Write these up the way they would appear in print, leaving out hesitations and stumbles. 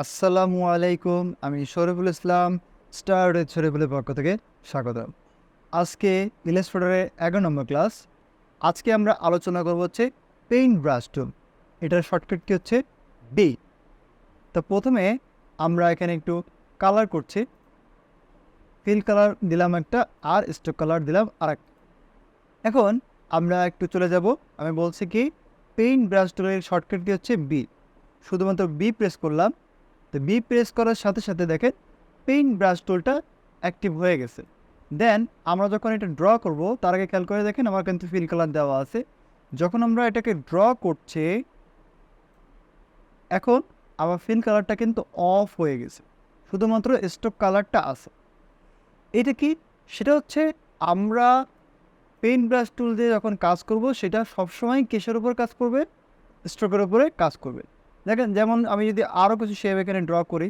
আসসালামু আলাইকুম। আমি শরীফুল ইসলাম স্টার শরীফুলের পক্ষ থেকে স্বাগতম। আজকে ইলাস্ট্রেটরের 11 নম্বর ক্লাস। আজকে আমরা আলোচনা করব হচ্ছে পেইন্ট ব্রাশ টুল। এটার শর্টকাট কি হচ্ছে বি। তো প্রথমে আমরা এখানে একটু কালার করছি। ফিল কালার দিলাম একটা, আর স্ট্রোক কালার দিলাম আরেকটা। এখন আমরা একটু চলে যাব। আমি বলছি কি পেইন্ট ব্রাশ টুলের শর্টকাট কি হচ্ছে বি। শুধুমাত্র বি প্রেস করলাম। তো বি প্রেস করার সাথে সাথে দেখেন পেইন্ট ব্রাশ টুলটা অ্যাক্টিভ হয়ে গেছে। দেন আমরা যখন এটা ড্র করব তার আগে খেয়াল করে দেখেন আমার কিন্তু ফিল কালার দেওয়া আছে। যখন আমরা এটাকে ড্র করছি এখন আমার ফিল কালারটা কিন্তু অফ হয়ে গেছে, শুধুমাত্র স্ট্রোক কালারটা আছে। এটা কি? সেটা হচ্ছে আমরা পেইন্ট ব্রাশ টুল দিয়ে যখন কাজ করব সেটা সবসময় কিসের উপর কাজ করবে? স্ট্রোকের উপরে কাজ করবে। দেখেন যেমন আমি যদি আরও কিছু শেপ এখানে ড্র করি,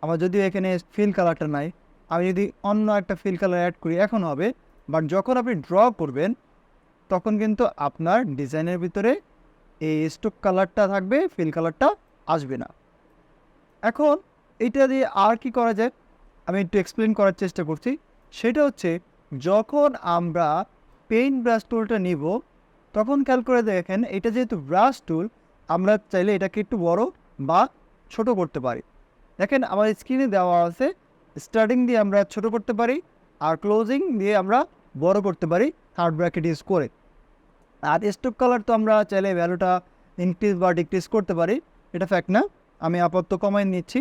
আমার যদিও এখানে ফিল কালারটা নাই, আমি যদি অন্য একটা ফিল কালার অ্যাড করি এখন হবে। বাট যখন আপনি ড্র করবেন তখন কিন্তু আপনার ডিজাইনের ভিতরে এই স্ট্রোক কালারটা থাকবে, ফিল কালারটা আসবে না। এখন এটা দিয়ে আর কি করা যায় আমি একটু এক্সপ্লেন করার চেষ্টা করছি। সেটা হচ্ছে যখন আমরা পেইন্ট ব্রাশ টুলটা নিব তখন খেয়াল করে দেখেন এটা যেহেতু ব্রাশ টুল, আমরা চাইলে এটাকে একটু বড় বা ছোট করতে পারি। দেখেন আমার স্ক্রিনে দেওয়া আছে স্টার্টিং দিয়ে আমরা ছোট করতে পারি আর ক্লোজিং দিয়ে আমরা বড় করতে পারি থার্ড ব্র্যাকেট ইউজ করে। আর স্ট্রোক কালার তো আমরা চাইলে ভ্যালুটা ইনক্রিজ বা ডিক্রিজ করতে পারি, এটা ফ্যাক্ট না। আমি আপাতত কমাই নিচ্ছি।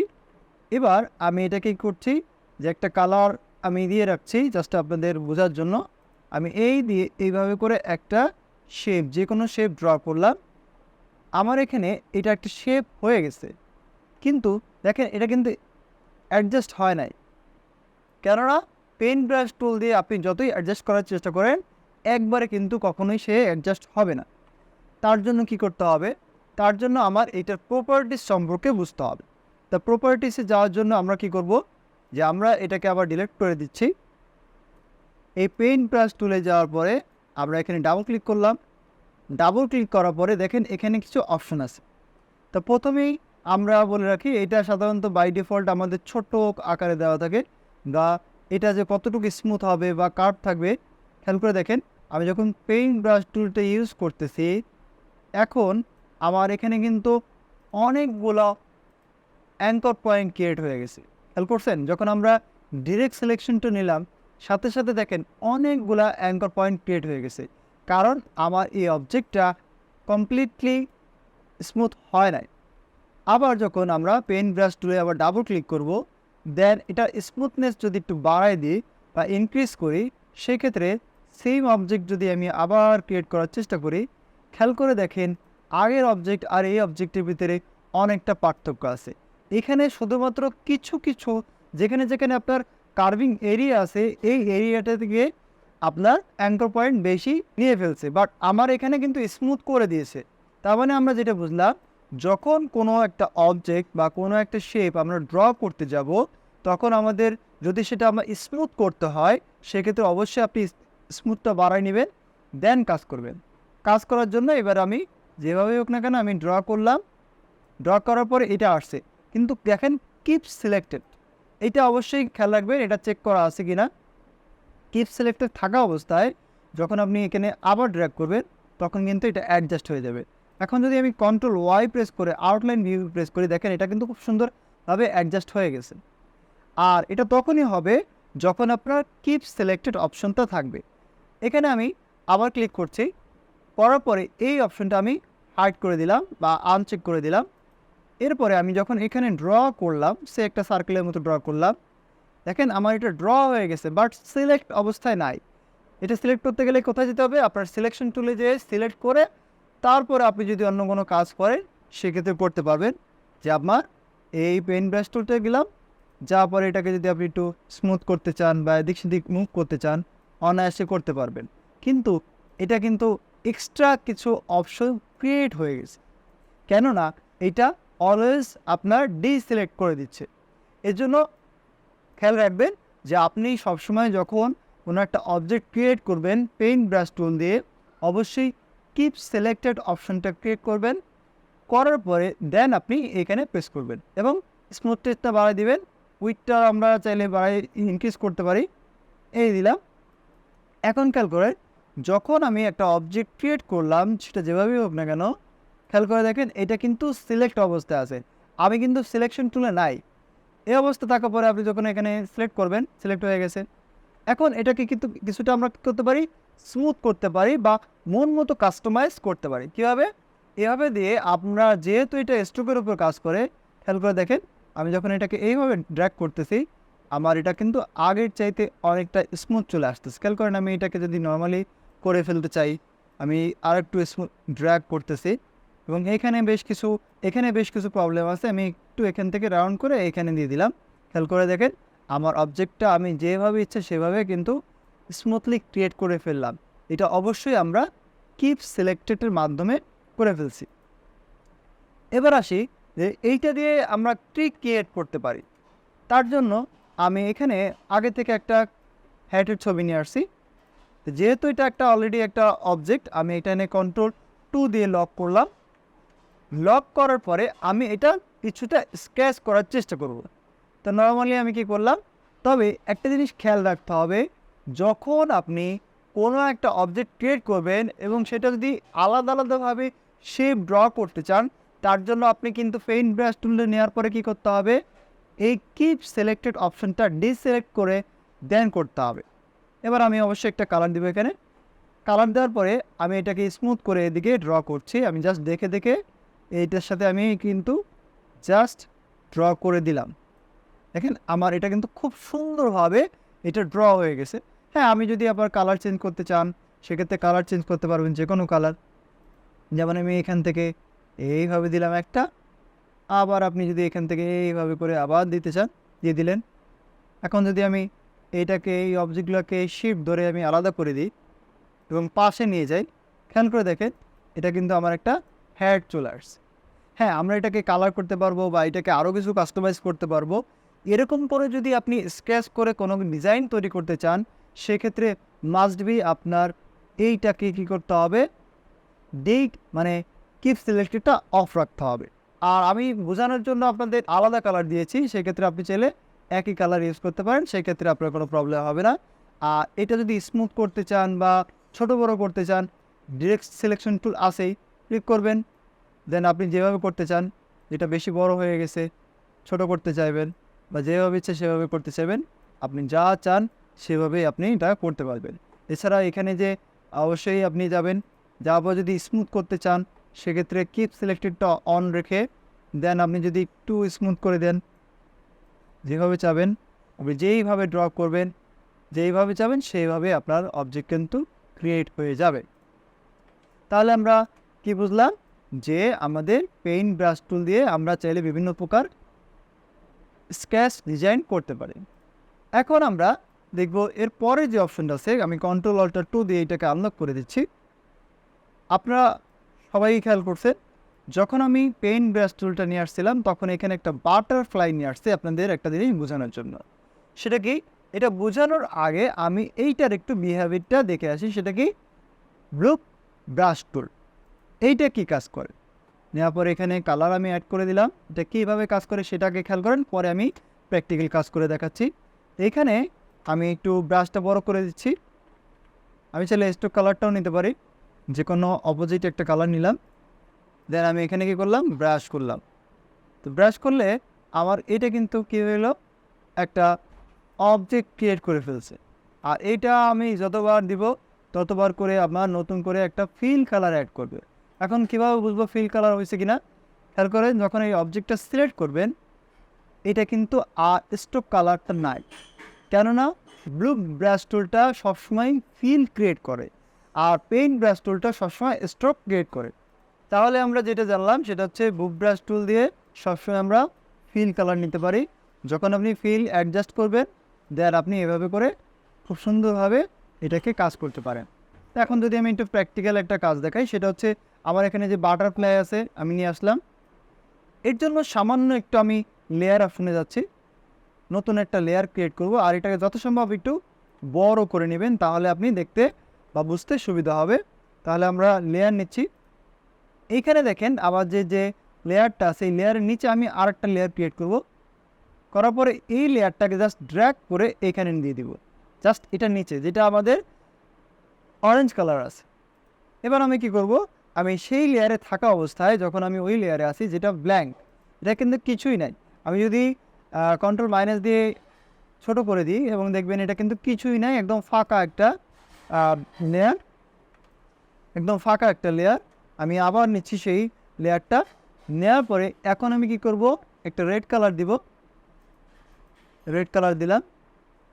এবার আমি এটাকে করছি যে একটা কালার আমি দিয়ে রাখছি জাস্ট আপনাদের বোঝার জন্য। আমি এইভাবে করে একটা শেপ, যে কোনো শেপ ড্র করলাম। আমার এখানে এটা একটা শেপ হয়ে গেছে, কিন্তু দেখেন এটা কিন্তু অ্যাডজাস্ট হয় নাই। কেননা পেইন্ট ব্রাশ টুল দিয়ে আপনি যতই অ্যাডজাস্ট করার চেষ্টা করেন একবারে কিন্তু কখনোই সে অ্যাডজাস্ট হবে না। তার জন্য কি করতে হবে? তার জন্য আমার এইটার প্রপার্টিস সম্পর্কে বুঝতে হবে। তা প্রপার্টিসে যাওয়ার জন্য আমরা কি করব, যে আমরা এটাকে আবার ডিলিট করে দিচ্ছি। এই পেইন্ট ব্রাশ টুলে যাওয়ার পরে আমরা এখানে ডাবল ক্লিক করলাম। ডাবল ক্লিক করার পরে দেখেন এখানে কিছু অপশন আছে। তো প্রথমেই আমরা বলে রাখি এটা সাধারণত বাই ডিফল্ট আমাদের ছোট আকারে দেওয়া থাকে, বা এটা যে কতটুকু স্মুথ হবে বা কার্ভ থাকবে। খেয়াল করে দেখেন আমি যখন পেইন্ট ব্রাশ টুলটা ইউজ করতেছি এখন আমার এখানে কিন্তু অনেকগুলো অ্যাঙ্কর পয়েন্ট ক্রিয়েট হয়ে গেছে। খেয়াল করছেন যখন আমরা ডিরেক্ট সিলেকশনটা নিলাম সাথে সাথে দেখেন অনেকগুলা অ্যাঙ্কর পয়েন্ট ক্রিয়েট হয়ে গেছে, কারণ আমার এই অবজেক্টটা কমপ্লিটলি স্মুথ হয় নাই। আবার যখন আমরা পেইন্ট ব্রাশ টুলে আবার ডাবল ক্লিক করব, দেন এটা স্মুথনেস যদি একটু বাড়াই দিই বা ইনক্রিজ করি, সেক্ষেত্রে সেম অবজেক্ট যদি আমি আবার ক্রিয়েট করার চেষ্টা করি, খেয়াল করে দেখেন আগের অবজেক্ট আর এই অবজেক্টের ভিতরে অনেকটা পার্থক্য আছে। এখানে শুধুমাত্র কিছু কিছু যেখানে যেখানে আপনার কার্ভিং এরিয়া আছে এই এরিয়াটা থেকে আপনার অ্যাঙ্কর পয়েন্ট বেশি নিয়ে ফেলছে, বাট আমার এখানে কিন্তু স্মুথ করে দিয়েছে। তার মানে আমরা যেটা বুঝলাম, যখন কোনো একটা অবজেক্ট বা কোনো একটা শেপ আমরা ড্র করতে যাব তখন আমাদের যদি সেটা আমরা স্মুথ করতে হয় সেক্ষেত্রে অবশ্যই আপনি স্মুথটা বাড়াই নেবেন, দেন কাজ করবেন। কাজ করার জন্য এবার আমি যেভাবে হোক না কেন আমি ড্র করলাম। ড্র করার পরে এটা আসছে, কিন্তু দেখেন কিপ সিলেক্টেড, এটা অবশ্যই খেয়াল রাখবেন এটা চেক করা আছে কি না। কিপ সিলেক্টেড থাকা অবস্থায় যখন আপনি এখানে আবার ড্র্যাগ করবেন তখন কিন্তু এটা অ্যাডজাস্ট হয়ে যাবে। এখন যদি আমি কন্ট্রোল ওয়াই প্রেস করে আউটলাইন ভিউ প্রেস করি, দেখেন এটা কিন্তু খুব সুন্দরভাবে অ্যাডজাস্ট হয়ে গেছে। আর এটা তখনই হবে যখন আপনার কিপ সিলেক্টেড অপশনটা থাকবে। এখানে আমি আবার ক্লিক করছি, করার পরে এই অপশনটা আমি হাইড করে দিলাম বা আনচেক করে দিলাম। এরপরে আমি যখন এখানে ড্র করলাম, সে একটা সার্কেলের মতো ড্র করলাম, দেখেন আমার এটা ড্র হয়ে গেছে বাট সিলেক্ট অবস্থায় নাই। এটা সিলেক্ট করতে গেলে কোথায় যেতে হবে? আপনার সিলেকশন টুলে যেয়ে সিলেক্ট করে তারপরে আপনি যদি অন্য কোনো কাজ করেন সেক্ষেত্রে করতে পারবেন। যে আপনার এই পেইন্ট ব্রাশ টুলটা গেলাম, যাওয়ার পরে এটাকে যদি আপনি একটু স্মুথ করতে চান বা এদিক সেদিক মুভ করতে চান অনায়াসে করতে পারবেন। কিন্তু এটা কিন্তু এক্সট্রা কিছু অপশন ক্রিয়েট হয়ে গেছে, কেননা এটা অলওয়েজ আপনার ডিসিলেক্ট করে দিচ্ছে। এর জন্য খেয়াল রাখবেন যে আপনি সবসময় যখন কোনো একটা অবজেক্ট ক্রিয়েট করবেন পেইন্ট ব্রাশ টুল দিয়ে অবশ্যই কিপ সিলেক্টেড অপশনটা ক্লিক করবেন। করার পরে দেন আপনি এখানে প্রেস করবেন এবং স্মুথনেসটা বাড়াই দিবেন। উইডটা আমরা চাইলে বাড়াই ইনক্রিজ করতে পারি, এই দিলাম। এখন খেয়াল করে যখন আমি একটা অবজেক্ট ক্রিয়েট করলাম সেটা যেভাবেই হোক না কেন, খেয়াল করে দেখেন এটা কিন্তু সিলেক্ট অবস্থায় আছে, আমি কিন্তু সিলেকশন টুলে নাই। এই অবস্থা থাকার পরে আপনি যখন এখানে সিলেক্ট করবেন, সিলেক্ট হয়ে গেছে। এখন এটাকে কিন্তু কিছুটা আমরা কী করতে পারি, স্মুথ করতে পারি বা মন মতো কাস্টমাইজ করতে পারি। কীভাবে? এভাবে দিয়ে আমরা যেহেতু এটা স্ট্রোকের উপর কাজ করে, খেয়াল করে দেখেন আমি যখন এটাকে এইভাবে ড্র্যাগ করতেছি আমার এটা কিন্তু আগের চাইতে অনেকটা স্মুথ চলে আসতেছে। খেয়াল করেন আমি এটাকে যদি নর্মালি করে ফেলতে চাই, আমি আর একটু স্মুথ ড্র্যাগ করতেছি এবং এখানে বেশ কিছু প্রবলেম আছে, আমি একটু এখান থেকে রাউন্ড করে এখানে দিয়ে দিলাম। খেয়াল করে দেখেন আমার অবজেক্টটা আমি যেভাবে ইচ্ছে সেভাবে কিন্তু স্মুথলি ক্রিয়েট করে ফেললাম। এটা অবশ্যই আমরা কিপ সিলেক্টেডের মাধ্যমে করে ফেলছি। এবার আসি যে এইটা দিয়ে আমরা ট্রিক ক্রিয়েট করতে পারি। তার জন্য আমি এখানে আগে থেকে একটা হ্যাটের ছবি নিয়ে আসছি। যেহেতু এটা একটা অলরেডি একটা অবজেক্ট, আমি এখানে Ctrl+2 দিয়ে লক করলাম। লক করার পরে আমি এটা কিছুটা স্কেচ করার চেষ্টা করব। তো নর্মালি আমি কি করলাম, তবে একটা জিনিস খেয়াল রাখতে হবে, যখন আপনি কোনো একটা অবজেক্ট ক্রিয়েট করবেন এবং সেটা যদি আলাদা আলাদাভাবে শেপ ড্র করতে চান, তার জন্য আপনি কিন্তু পেইন্ট ব্রাশ টুলে নেওয়ার পরে কি করতে হবে, এই কিপ সিলেক্টেড অপশনটা ডিসিলেক্ট করে দেন করতে হবে। এবার আমি অবশ্যই একটা কালার দিব এখানে। কালার দেওয়ার পরে আমি এটাকে স্মুথ করে এদিকে ড্র করছি। আমি জাস্ট দেখে দেখে এইটার সাথে আমি কিন্তু জাস্ট ড্র করে দিলাম। দেখেন আমার এটা কিন্তু খুব সুন্দরভাবে এটা ড্র হয়ে গেছে। হ্যাঁ, আমি যদি আবার কালার চেঞ্জ করতে চান সেক্ষেত্রে কালার চেঞ্জ করতে পারবেন, যে কোনো কালার। যেমন আমি এখান থেকে এইভাবে দিলাম একটা, আবার আপনি যদি এখান থেকে এইভাবে করে আবার দিতে চান দিয়ে দিলেন। এখন যদি আমি এইটাকে এই অবজেক্টগুলোকে শিফট ধরে আমি আলাদা করে দিই এবং পাশে নিয়ে যাই, খেয়াল করে দেখেন এটা কিন্তু আমার একটা হেড চলে আসছে। হ্যাঁ, আমরা এটাকে কালার করতে পারবো বা এটাকে আরও কিছু কাস্টমাইজ করতে পারবো। এরকম করে যদি আপনি স্কেচ করে কোনো ডিজাইন তৈরি করতে চান সেক্ষেত্রে মাস্ট বি আপনার এইটাকে কী করতে হবে, মানে কিপ সিলেক্টেডটা অফ রাখতে হবে। আর আমি বোঝানোর জন্য আপনাদের আলাদা কালার দিয়েছি, সেক্ষেত্রে আপনি চাইলে একই কালার ইউজ করতে পারেন, সেক্ষেত্রে আপনার কোনো প্রবলেম হবে না। আর এটা যদি স্মুথ করতে চান বা ছোট বড় করতে চান, ডিরেক্ট সিলেকশন টুল আসেই, ক্লিক করবেন। দেন আপনি যেভাবে করতে চান, যেটা বেশি বড় হয়ে গেছে ছোট করতে চাইবেন বা যেভাবে ইচ্ছে সেভাবে করতে চাইবেন, আপনি যা চান সেভাবেই আপনি এটা করতে পারবেন। এছাড়া এখানে যে অবশ্যই আপনি যাবেন, যাওয়ার যদি স্মুথ করতে চান সেক্ষেত্রে কিপ সিলেক্টেডটা অন রেখে দেন আপনি যদি একটু স্মুথ করে দেন, যেভাবে চাবেন আপনি যেইভাবে ড্র করবেন, যেইভাবে চাবেন সেইভাবে আপনার অবজেক্ট কিন্তু ক্রিয়েট হয়ে যাবে। তাহলে আমরা কি বুঝলাম, যে আমাদের পেইন্ট ব্রাশ টুল দিয়ে আমরা চাইলে বিভিন্ন প্রকার স্কেচ ডিজাইন করতে পারি। এখন আমরা দেখব এর পরে যে অপশনটা আছে, আমি Ctrl+Alt+2 দিয়ে এটাকে আনলক করে দিচ্ছি। আপনারা সবাই খেয়াল করছেন, যখন আমি পেইন্ট ব্রাশ টুলটা নিয়ে আসছিলাম তখন এখানে একটা বাটারফ্লাই নিয়ে আসছে আপনাদের একটা জিনিস বোঝানোর জন্য। সেটা কি, এটা বোঝানোর আগে আমি এইটার একটু বিহেভিয়ারটা দেখে আসি। সেটা কি, ব্লব ব্রাশ টুল এইটা কি কাজ করে। নেওয়ার পরে এখানে কালার আমি অ্যাড করে দিলাম। এটা কীভাবে কাজ করে সেটাকে খেয়াল করেন, পরে আমি প্র্যাকটিক্যাল কাজ করে দেখাচ্ছি। এইখানে আমি একটু ব্রাশটা বড় করে দিচ্ছি। আমি চাইলে স্ট্রোক কালারটাও নিতে পারি, যে কোনো অপোজিট একটা কালার নিলাম। দেন আমি এখানে কী করলাম, ব্রাশ করলাম। তো ব্রাশ করলে আমার এটা কিন্তু কী হলো, একটা অবজেক্ট ক্রিয়েট করে ফেলছে। আর এইটা আমি যতবার দিব ততবার করে আমার নতুন করে একটা ফিল কালার অ্যাড করবে। এখন কীভাবে বুঝবো ফিল কালার হয়েছে কিনা, খেয়াল করেন যখন এই অবজেক্টটা সিলেক্ট করবেন এটা কিন্তু আর স্ট্রোক কালারটা নাই, কেননা ব্লু ব্রাশ টুলটা সবসময় ফিল ক্রিয়েট করে আর পেইন্ট ব্রাশ টুলটা সবসময় স্ট্রোক ক্রিয়েট করে। তাহলে আমরা যেটা জানলাম সেটা হচ্ছে ব্লু ব্রাশ টুল দিয়ে সবসময় আমরা ফিল কালার নিতে পারি। যখন আপনি ফিল অ্যাডজাস্ট করবেন দেন আপনি এভাবে করে খুব সুন্দরভাবে এটাকে কাজ করতে পারেন। এখন যদি আমি একটু প্র্যাকটিক্যাল একটা কাজ দেখাই, সেটা হচ্ছে আমার এখানে যে বাটারফ্লাই আছে আমি নিয়ে আসলাম। এর জন্য সামান্য একটু আমি লেয়ার অপশনে যাচ্ছি, নতুন একটা লেয়ার ক্রিয়েট করব। আর এটাকে যত সম্ভব একটু বড় করে নেবেন, তাহলে আপনি দেখতে বা বুঝতে সুবিধা হবে। তাহলে আমরা লেয়ার নিচ্ছি, এইখানে দেখেন আবার যে লেয়ারটা আছে এই লেয়ারের নিচে আমি আরেকটা লেয়ার ক্রিয়েট করব, করার পরে এই লেয়ারটাকে জাস্ট ড্র্যাগ করে এখানে দিয়ে দিব, জাস্ট এটা নিচে যেটা আমাদের অরেঞ্জ কালার আছে। এবার আমি কি করব, আমি সেই লেয়ারে থাকা অবস্থায় যখন আমি ওই লেয়ারে আসি যেটা ব্ল্যাঙ্ক, এটা কিন্তু কিছুই নাই, আমি যদি কন্ট্রোল মাইনাস দিয়ে ছোট করে দিই এবং দেখবেন এটা কিন্তু কিছুই নাই, একদম ফাঁকা একটা লেয়ার, একদম ফাঁকা একটা লেয়ার। আমি আবার নিচ্ছি সেই লেয়ারটা, নেওয়ার পরে এখন আমি কি করব, একটা রেড কালার দিব, রেড কালার দিলাম।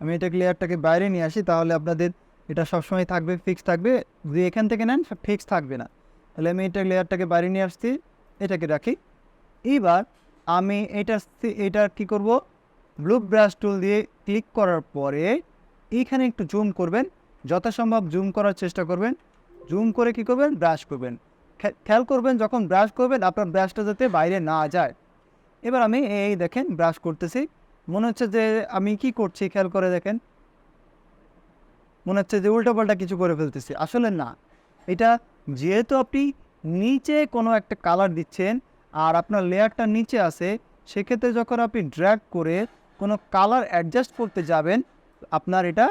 আমি এটাকে লেয়ারটাকে বাইরে নিয়ে আসি, তাহলে আপনাদের এটা সবসময় থাকবে, ফিক্স থাকবে। যদি এখান থেকে নেন ফিক্স থাকবে না, তাহলে আমি এটা লেয়ারটাকে বাইরে নিয়ে আসছি, এটাকে রাখি। এইবার আমি এটার কি করব, ব্লু ব্রাশ টুল দিয়ে ক্লিক করার পরে এইখানে একটু জুম করবেন, যথাসম্ভব জুম করার চেষ্টা করবেন। জুম করে কি করবেন, ব্রাশ করবেন। খেয়াল করবেন যখন ব্রাশ করবেন আপনার ব্রাশটা যাতে বাইরে না যায়। এবার আমি এই দেখেন ব্রাশ করতেছি, মনে হচ্ছে যে আমি কি করছি, খেয়াল করে দেখেন, মনে হচ্ছে যে উল্টোপাল্টা কিছু করে ফেলতেছি, আসলে না। এটা যেহেতু আপনি নিচে কোনো একটা কালার দিচ্ছেন আর আপনার লেয়ারটা নিচে আছে, সেক্ষেত্রে যখন আপনি ড্র্যাগ করে কোনো কালার অ্যাডজাস্ট করতে যাবেন আপনার এটা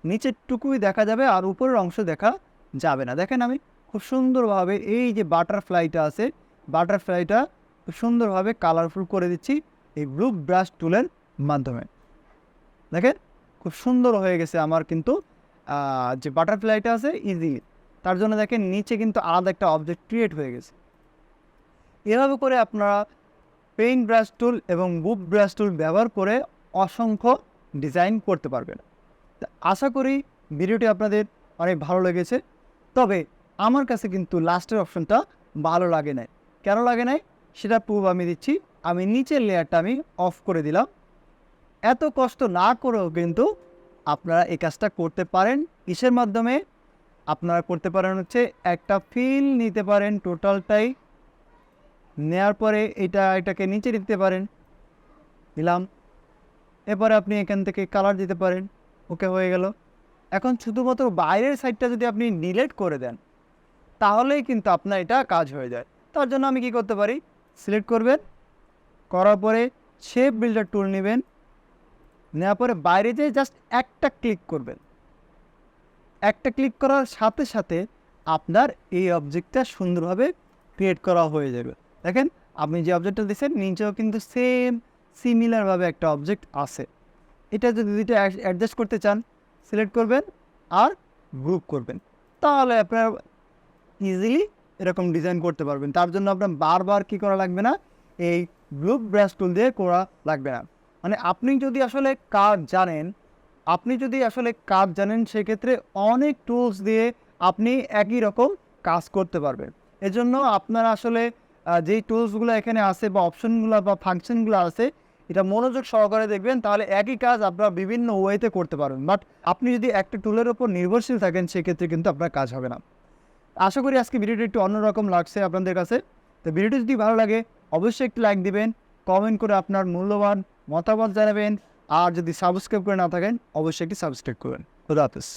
নিচের টুকুই দেখা যাবে আর উপরের অংশ দেখা যাবে না। দেখেন আমি খুব সুন্দরভাবে এই যে বাটারফ্লাইটা আছে, বাটারফ্লাইটা খুব সুন্দরভাবে কালারফুল করে দিচ্ছি এই ব্লু ব্রাশ টুলের মাধ্যমে। দেখেন খুব সুন্দর হয়ে গেছে আমার কিন্তু যে বাটারফ্লাইটা আছে ইজিলি। তার জন্য দেখেন নিচে কিন্তু আলাদা একটা অবজেক্ট ক্রিয়েট হয়ে গেছে। এভাবে করে আপনারা পেইন্ট ব্রাশ টুল এবং বুক ব্রাশ টুল ব্যবহার করে অসংখ্য ডিজাইন করতে পারবেন। আশা করি ভিডিওটি আপনাদের অনেক ভালো লেগেছে। তবে আমার কাছে কিন্তু লাস্টের অপশনটা ভালো লাগে নাই। কেন লাগে নাই সেটা প্রুফ আমি দিচ্ছি। আমি নিচের লেয়ারটা আমি অফ করে দিলাম। এত কষ্ট না করেও কিন্তু আপনারা এই কাজটা করতে পারেন। কিসের মাধ্যমে আপনারা করতে পারেন হচ্ছে একটা ফিল নিতে পারেন টোটালটাই, নেওয়ার পরে এটাকে নিচে দিতে পারেন, দিলাম। এরপরে আপনি এখান থেকে কালার দিতে পারেন, ওকে হয়ে গেল। এখন শুধুমাত্র বাইরের সাইডটা যদি আপনি ডিলিট করে দেন তাহলেই কিন্তু আপনার এটা কাজ হয়ে যায়। তার জন্য আমি কি করতে পারি, সিলেক্ট করবেন, করার পরে শেপ বিল্ডার টুল নেবেন, নেওয়ার পরে বাইরে যেয়ে জাস্ট একটা ক্লিক করবেন। একটা ক্লিক করার সাথে সাথে আপনার এই অবজেক্টটা সুন্দরভাবে ক্রিয়েট করা হয়ে যাবে। দেখেন আপনি যে অবজেক্টটা দিচ্ছেন নিচেও কিন্তু সেম সিমিলারভাবে একটা অবজেক্ট আছে। এটা যদি দুইটা অ্যাডজাস্ট করতে চান সিলেক্ট করবেন আর গ্রুপ করবেন, তাহলে আপনার ইজিলি এরকম ডিজাইন করতে পারবেন। তার জন্য আপনার বারবার কী করা লাগবে না, এই গ্রুপ ব্রাশ টুল দিয়ে করা লাগবে না। মানে আপনি যদি আসলে কাজ জানেন সেক্ষেত্রে অনেক টুলস দিয়ে আপনি একই রকম কাজ করতে পারবেন। এজন্য আপনারা আসলে যেই টুলসগুলো এখানে আছে বা অপশনগুলো বা ফাংশনগুলো আছে এটা মনোযোগ সহকারে দেখবেন, তাহলে একই কাজ আপনারা বিভিন্ন ওয়েতে করতে পারবেন। বাট আপনি যদি একটা টুলের ওপর নির্ভরশীল থাকেন সেক্ষেত্রে কিন্তু আপনার কাজ হবে না। আশা করি আজকে ভিডিওটি একটু অন্যরকম লাগছে আপনাদের কাছে। তো ভিডিওটি যদি ভালো লাগে অবশ্যই একটি লাইক দিবেন, কমেন্ট করে আপনার মূল্যবান মতামত জানাবেন, আর যদি সাবস্ক্রাইব করে না থাকেন অবশ্যই একটি সাবস্ক্রাইব করবেন। খুদা হাফেজ।